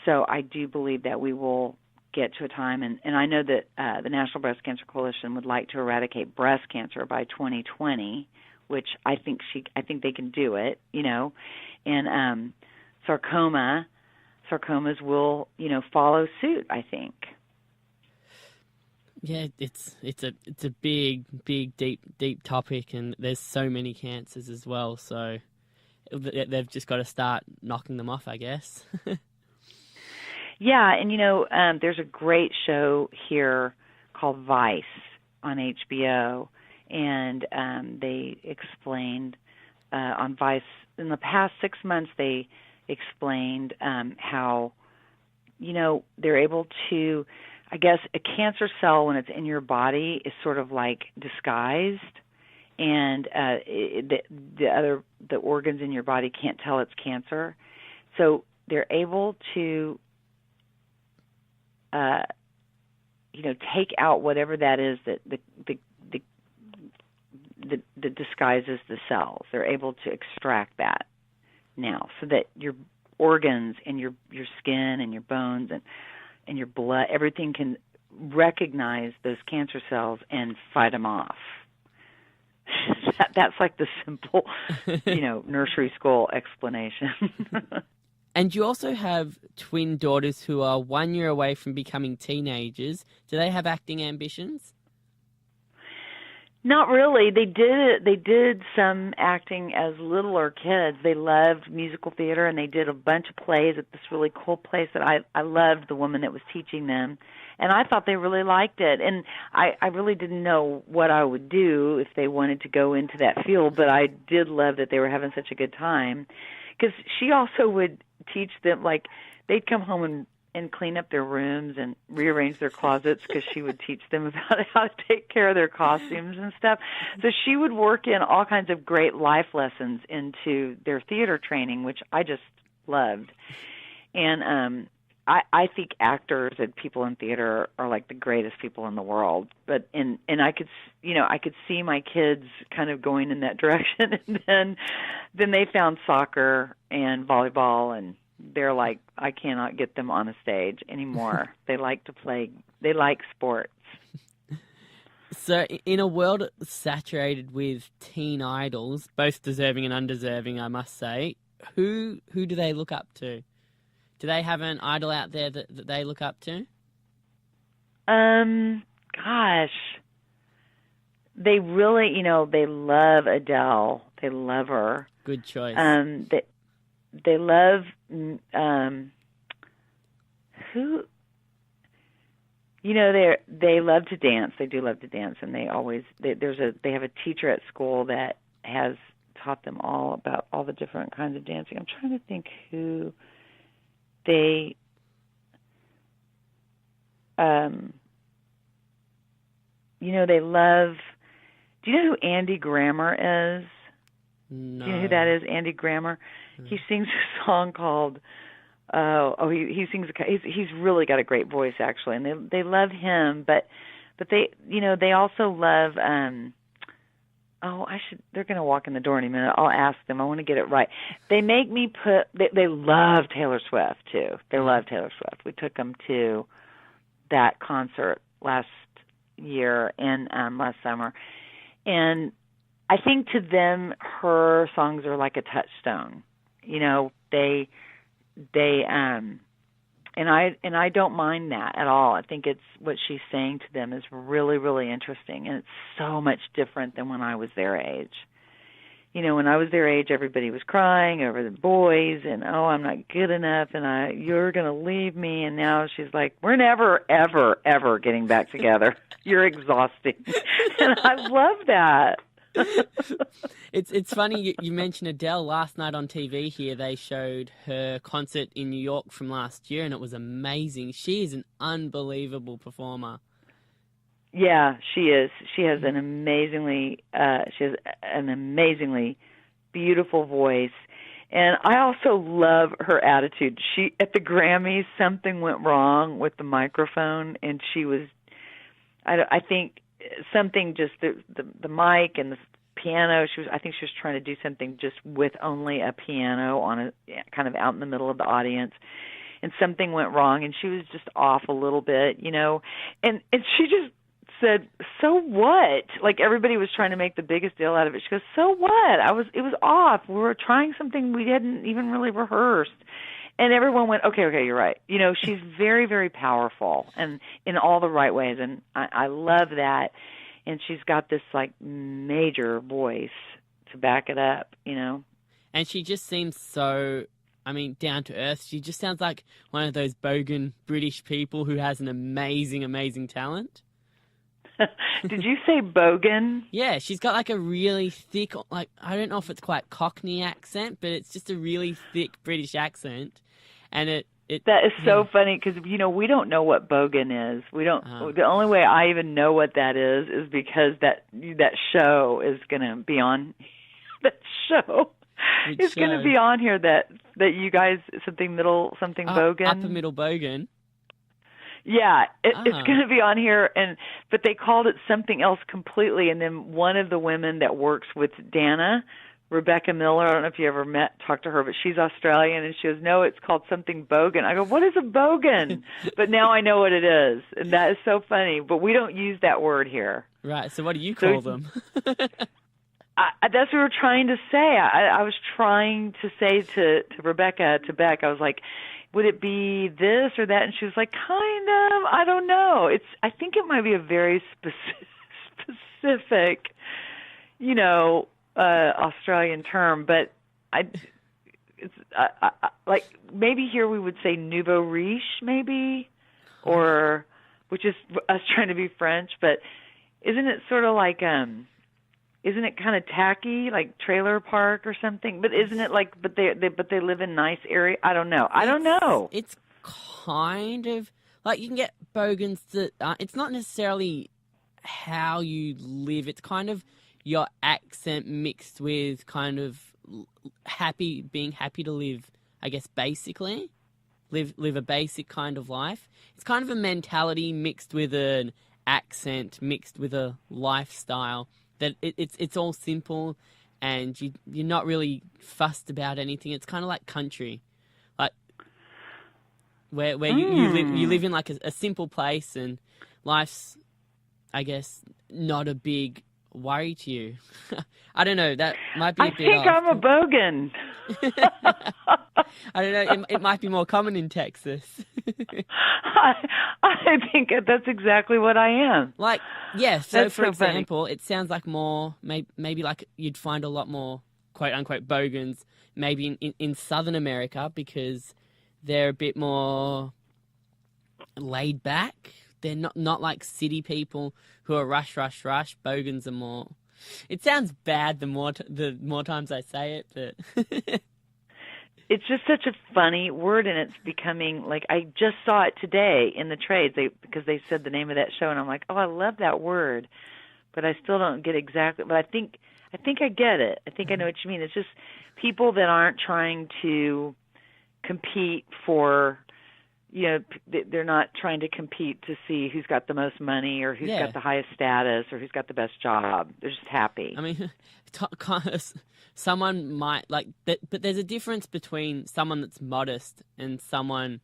So I do believe that we will get to a time, and I know that the National Breast Cancer Coalition would like to eradicate breast cancer by 2020, which I think they can do it, and sarcomas will, follow suit, I think. Yeah, it's a big, deep topic, and there's so many cancers as well. So they've just got to start knocking them off, I guess. Yeah, and there's a great show here called Vice on HBO, and they explained on Vice in the past 6 months. They explained how they're able to. I guess a cancer cell, when it's in your body, is sort of like disguised, and the organs in your body can't tell it's cancer. So they're able to, take out whatever that is that that disguises the cells. They're able to extract that now, so that your organs and your skin and your bones and your blood, everything can recognize those cancer cells and fight them off. That's like the simple, nursery school explanation. And you also have twin daughters who are 1 year away from becoming teenagers. Do they have acting ambitions? Not really. They did some acting as littler kids. They loved musical theater, and they did a bunch of plays at this really cool place that I loved the woman that was teaching them. And I thought they really liked it. And I really didn't know what I would do if they wanted to go into that field, but I did love that they were having such a good time. Because she also would teach them, like, they'd come home and clean up their rooms and rearrange their closets, because she would teach them about how to take care of their costumes and stuff. So she would work in all kinds of great life lessons into their theater training, which I just loved. And I think actors and people in theater are like the greatest people in the world. But and I could see my kids kind of going in that direction, and then they found soccer and volleyball, and they're like, I cannot get them on a stage anymore. They like to play. They like sports. So in a world saturated with teen idols, both deserving and undeserving, I must say, who do they look up to? Do they have an idol out there that they look up to? Gosh. They really, they love Adele. They love her. Good choice. They love who, they love to dance. They do love to dance, and they have a teacher at school that has taught them all about all the different kinds of dancing. I'm trying to think who they they love. Do you know who Andy Grammer is? No. Do you know who that is? Andy Grammer. He sings a song called he sings. He's really got a great voice, actually, and they love him. But they also love. They're going to walk in the door in a minute. I'll ask them. I want to get it right. They make me put. They love Taylor Swift too. They love Taylor Swift. We took them to that concert last year and last summer, and I think to them her songs are like a touchstone. And I don't mind that at all. I think it's what she's saying to them is really, really interesting, and it's so much different than when I was their age. When I was their age, everybody was crying over the boys, and I'm not good enough, and you're going to leave me. And now she's like, we're never, ever, ever getting back together. You're exhausting, and I love that. It's funny you mentioned Adele. Last night on TV here, they showed her concert in New York from last year, and it was amazing. She is an unbelievable performer. Yeah, she is. She has an amazingly beautiful voice, and I also love her attitude. She at the Grammys, something went wrong with the microphone, and she was. I think something just the mic and the piano. I think she was trying to do something just with only a piano on a kind of out in the middle of the audience, and something went wrong, and she was just off a little bit, and she just said, "So what?" Like everybody was trying to make the biggest deal out of it. She goes, "So what? It was off. We were trying something we hadn't even really rehearsed." And everyone went, okay, you're right. She's very, very powerful and in all the right ways. And I love that. And she's got this like major voice to back it up, And she just seems so, down to earth. She just sounds like one of those bogan British people who has an amazing, amazing talent. Did you say bogan? Yeah, she's got like a really thick, I don't know if it's quite Cockney accent, but it's just a really thick British accent. And that is so funny because, we don't know what bogan is. We don't. The only way I even know what that is because that show is going to be on. That show is going to be on here. That you guys something bogan. Upper middle bogan. Yeah, it's going to be on here, but they called it something else completely. And then one of the women that works with Dana, Rebecca Miller, I don't know if you ever talked to her, but she's Australian, and she goes, "No, it's called something bogan." I go, "What is a bogan?" But now I know what it is, and that is so funny. But we don't use that word here. Right. So what do you call them? That's what we were trying to say. I was trying to say to Rebecca, to Beck, I was like, would it be this or that? And she was like, kind of. I don't know. I think it might be a very specific, Australian term. But like maybe here we would say nouveau riche, maybe, or which is us trying to be French. But isn't it sort of like isn't it kind of tacky, like trailer park or something? But isn't it like, but they live in nice area? I don't know. It's kind of like you can get bogans that it's not necessarily how you live. It's kind of your accent mixed with kind of being happy to live, I guess, basically. Live a basic kind of life. It's kind of a mentality mixed with an accent, mixed with a lifestyle. That it's all simple, and you're not really fussed about anything. It's kind of like country, like where you live in like a simple place, and life's, I guess, not a big worry to you. I don't know. That might be. I think I'm a bogan. I don't know. It might be more common in Texas. I think that's exactly what I am. Like, yeah. So, for example, it sounds like more maybe like you'd find a lot more quote unquote bogans maybe in Southern America because they're a bit more laid back. They're not like city people who are rush. Bogans are more. It sounds bad the more times I say it, but it's just such a funny word, and it's becoming like, I just saw it today in the trades because they said the name of that show, and I'm like, oh, I love that word, but I still don't get exactly. But I think I get it. I think I know what you mean. It's just people that aren't trying to compete for. They're not trying to compete to see who's got the most money or who's got the highest status or who's got the best job. They're just happy. I mean, someone might like, but there's a difference between someone that's modest and someone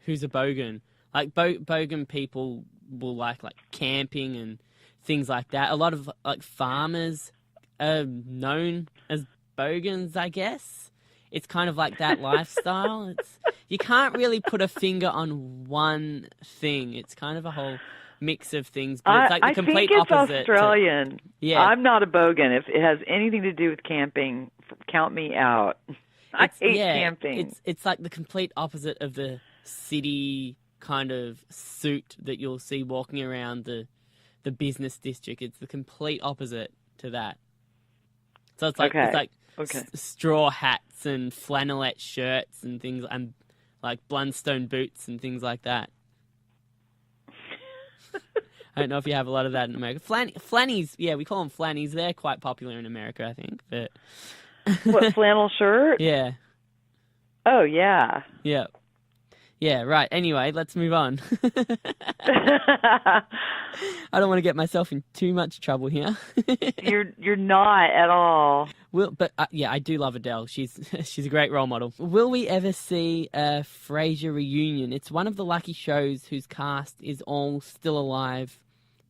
who's a bogan. Like bogan people will like camping and things like that. A lot of like farmers are known as bogans, I guess. It's kind of like that lifestyle. You can't really put a finger on one thing. It's kind of a whole mix of things. But it's like the complete opposite. I think opposite. It's Australian. Yeah. I'm not a bogan. If it has anything to do with camping, count me out. I hate camping. It's like the complete opposite of the city kind of suit that you'll see walking around the business district. It's the complete opposite to that. So it's like straw hats and flannelette shirts and things, and like Blundstone boots and things like that. I don't know if you have a lot of that in America. Flannies, yeah, we call them flannies. They're quite popular in America, I think. But what, flannel shirt? Yeah. Oh, yeah. Yeah. Yeah, right. Anyway, let's move on. I don't want to get myself in too much trouble here. You're not at all. But I do love Adele. She's a great role model. Will we ever see a Frasier reunion? It's one of the lucky shows whose cast is all still alive.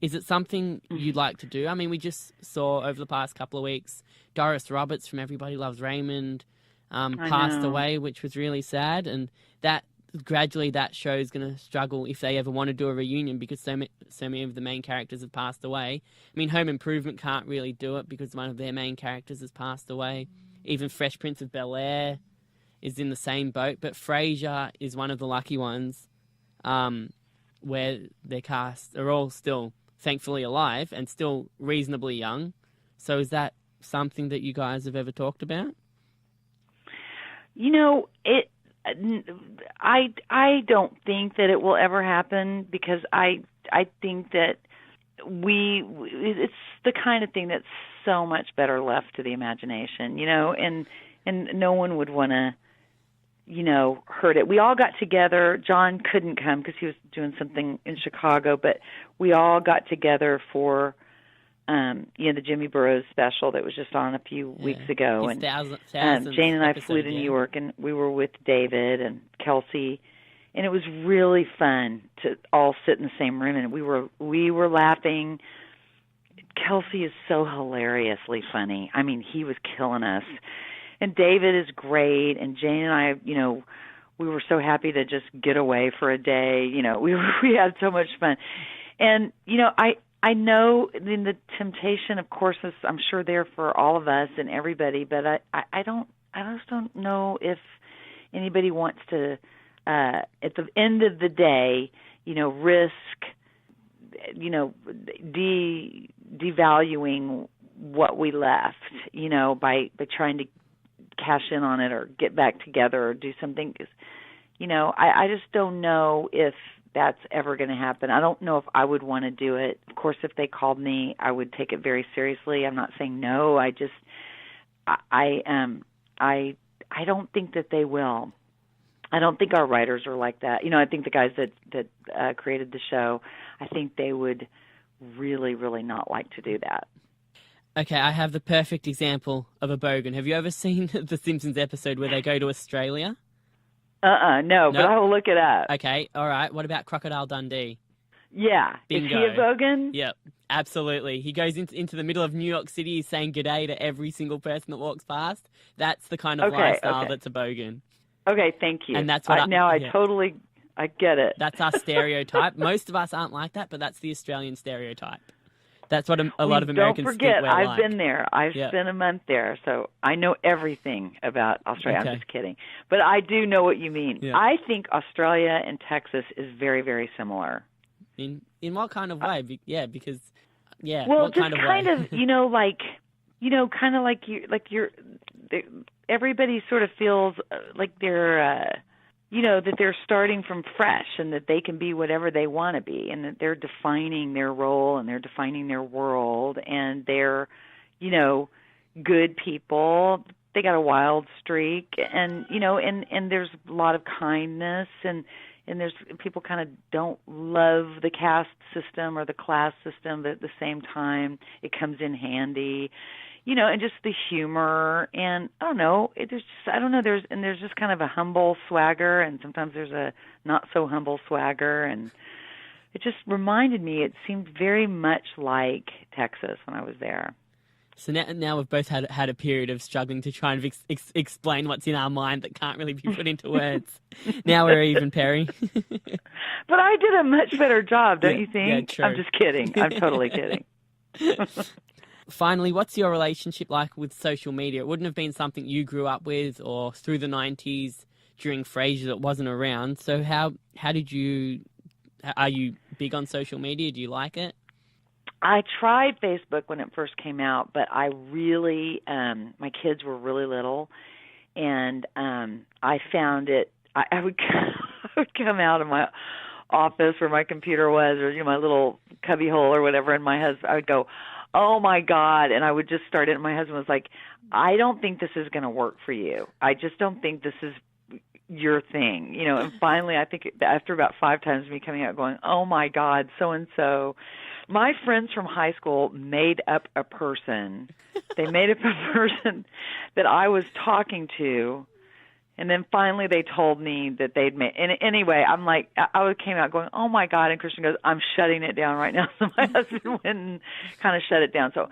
Is it something you'd like to do? I mean, we just saw over the past couple of weeks Doris Roberts from Everybody Loves Raymond passed away, which was really sad, and that gradually that show is going to struggle if they ever want to do a reunion because so many of the main characters have passed away. I mean, Home Improvement can't really do it because one of their main characters has passed away. Even Fresh Prince of Bel-Air is in the same boat, but Frasier is one of the lucky ones where their cast are all still thankfully alive and still reasonably young. So is that something that you guys have ever talked about? I don't think that it will ever happen because I think that it's the kind of thing that's so much better left to the imagination, and no one would want to, hurt it. We all got together. John couldn't come because he was doing something in Chicago, but we all got together for the Jimmy Burrows special that was just on a few weeks ago. And Jane and I flew to New York, and we were with David and Kelsey, and it was really fun to all sit in the same room, and we were laughing. Kelsey is so hilariously funny. I mean, he was killing us. And David is great, and Jane and I, we were so happy to just get away for a day. We had so much fun. And, I know the temptation, of course, is I'm sure there for all of us and everybody, but I just don't know if anybody wants to, at the end of the day, risk, devaluing what we left, by trying to cash in on it or get back together or do something. 'Cause, I just don't know if that's ever going to happen. I don't know if I would want to do it. Of course, if they called me, I would take it very seriously. I'm not saying no. I don't think that they will. I don't think our writers are like that. I think the guys that created the show, I think they would really, really not like to do that. Okay, I have the perfect example of a bogan. Have you ever seen the Simpsons episode where they go to Australia? No, but I will look it up. Okay, all right. What about Crocodile Dundee? Yeah. Bingo. Is he a bogan? Yep, absolutely. He goes into the middle of New York City, he's saying g'day to every single person that walks past. That's the kind of lifestyle that's a bogan. Okay, thank you. And that's what I get it. That's our stereotype. Most of us aren't like that, but that's the Australian stereotype. That's what a lot of Americans don't forget, think we're I've like. been there. I've spent a month there, so I know everything about Australia. Okay. I'm just kidding. But I do know what you mean. Yeah. I think Australia and Texas is very, very similar. In what kind of way? Because well, what just kind of kind way? of, kind of like everybody sort of feels like they're that they're starting from fresh and that they can be whatever they want to be and that they're defining their role and they're defining their world and they're, good people. They got a wild streak and, and there's a lot of kindness and there's people kind of don't love the caste system or the class system, but at the same time it comes in handy. And just the humor, and I don't know, there's just kind of a humble swagger, and sometimes there's a not so humble swagger, and it just reminded me, it seemed very much like Texas when I was there. So now we've both had a period of struggling to try and explain what's in our mind that can't really be put into words. Now we're even, Peri. But I did a much better job, don't you think? Yeah, true. I'm just kidding. I'm totally kidding. Finally, what's your relationship like with social media? It wouldn't have been something you grew up with or through the 90s during Frasier that wasn't around. So how are you big on social media? Do you like it? I tried Facebook when it first came out, but I really, my kids were really little, and I found it, I would come out of my office where my computer was or, my little cubby hole or whatever, and I would go, oh my God. And I would just start it. And my husband was like, I don't think this is going to work for you. I just don't think this is your thing. And finally, I think after about 5 times me coming out going, oh my God, so-and-so, my friends from high school made up a person. They made up a person that I was talking to. And then finally they told me that they'd made, and anyway, I'm like, I came out going, oh my God, and Christian goes, I'm shutting it down right now. So my husband went and kind of shut it down. So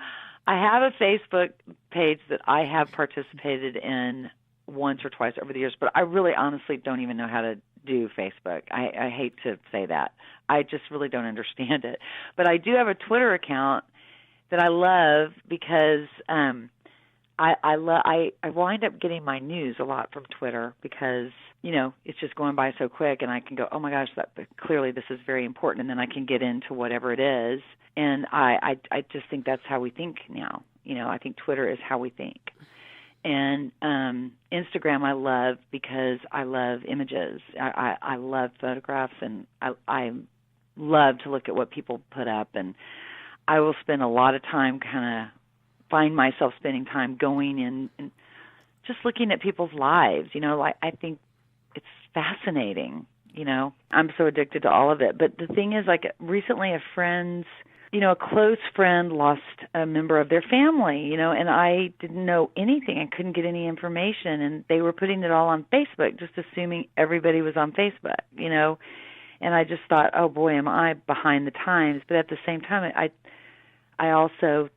I have a Facebook page that I have participated in once or twice over the years, but I really honestly don't even know how to do Facebook. I hate to say that. I just really don't understand it. But I do have a Twitter account that I love because I wind up getting my news a lot from Twitter because, it's just going by so quick and I can go, oh my gosh, clearly this is very important. And then I can get into whatever it is. And I just think that's how we think now. I think Twitter is how we think. And Instagram I love because I love images. I love photographs and I love to look at what people put up. And I will spend a lot of time find myself spending time going in and just looking at people's lives, I think it's fascinating, I'm so addicted to all of it. But the thing is, recently a close friend lost a member of their family, and I didn't know anything. I couldn't get any information, and they were putting it all on Facebook, just assuming everybody was on Facebook, and I just thought, oh boy, am I behind the times. But at the same time, I also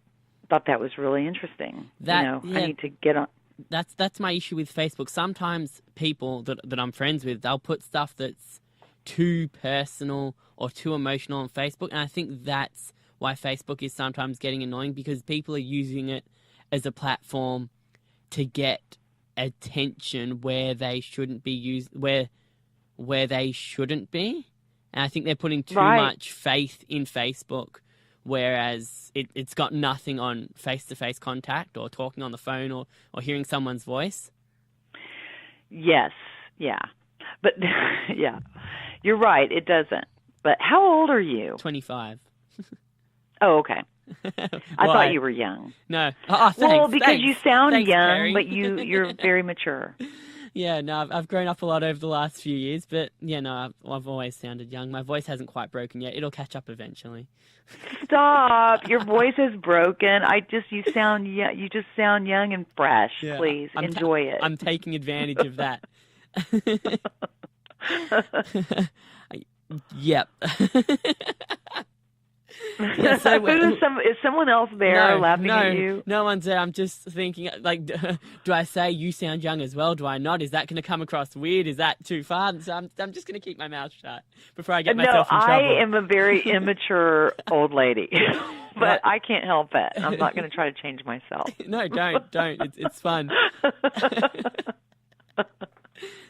thought that was really interesting. I need to get on. That's my issue with Facebook. Sometimes people that I'm friends with, they'll put stuff that's too personal or too emotional on Facebook, and I think that's why Facebook is sometimes getting annoying because people are using it as a platform to get attention where they shouldn't be where they shouldn't be, and I think they're putting too much faith in Facebook. Whereas it's got nothing on face-to-face contact or talking on the phone or hearing someone's voice. Yes, yeah. But, yeah, you're right, it doesn't. But how old are you? 25. Oh, okay. I thought you were young. No. Oh, thanks. Well, because you sound young, Peri. but you're very mature. Yeah, no, I've grown up a lot over the last few years, but yeah, no, I've always sounded young. My voice hasn't quite broken yet. It'll catch up eventually. Stop! Your voice is broken. You sound you just sound young and fresh. Yeah, please enjoy it. I'm taking advantage of that. Yep. Yeah, so Is someone else there laughing at you? No one's there. I'm just thinking, like, do I say you sound young as well? Do I not? Is that going to come across weird? Is that too far? So I'm just going to keep my mouth shut before I get myself in trouble. I am a very immature old lady, but I can't help it. I'm not going to try to change myself. No, don't. It's fun.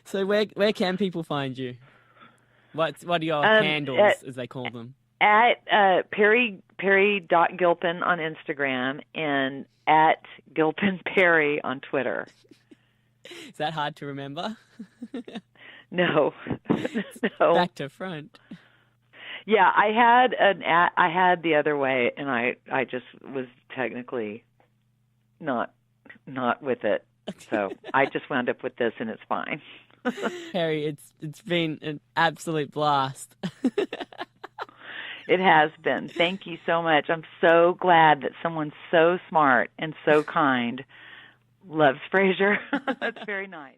So where can people find you? What are your handles, as they call them? At Peri.Gilpin on Instagram and at Gilpin Peri on Twitter. Is that hard to remember? No. Back to front. Yeah, I had the other way, and I just was technically not with it. So I just wound up with this, and it's fine. Peri, it's been an absolute blast. It has been. Thank you so much. I'm so glad that someone so smart and so kind loves Frasier. That's very nice.